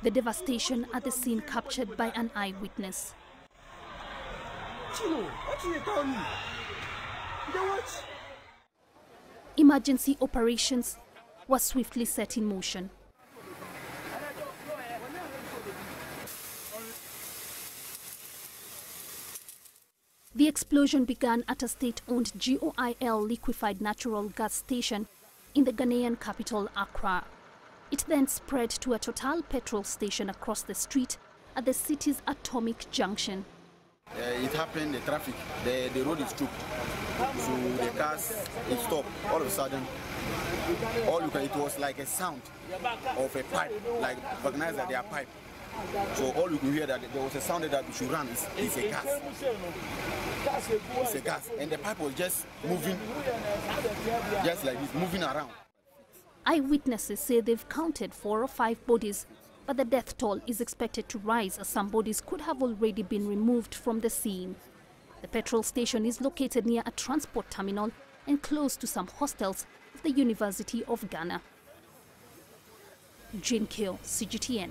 The devastation at the scene captured by an eyewitness. Emergency operations were swiftly set in motion. The explosion began at a state-owned GOIL liquefied natural gas station in the Ghanaian capital, Accra. It then spread to a Total petrol station across the street at the city's Atomic Junction. It happened, the traffic, the road is choked, so the cars, it stopped. All of a sudden, it was like a sound of a pipe, like recognize that they are pipe. So all you can hear that there was a sound that we should run is a gas. It's a gas, and the pipe was just moving, just like this, moving around. Eyewitnesses say they've counted 4 or 5 bodies, but the death toll is expected to rise as some bodies could have already been removed from the scene. The petrol station is located near a transport terminal and close to some hostels of the University of Ghana. Kojo, CGTN.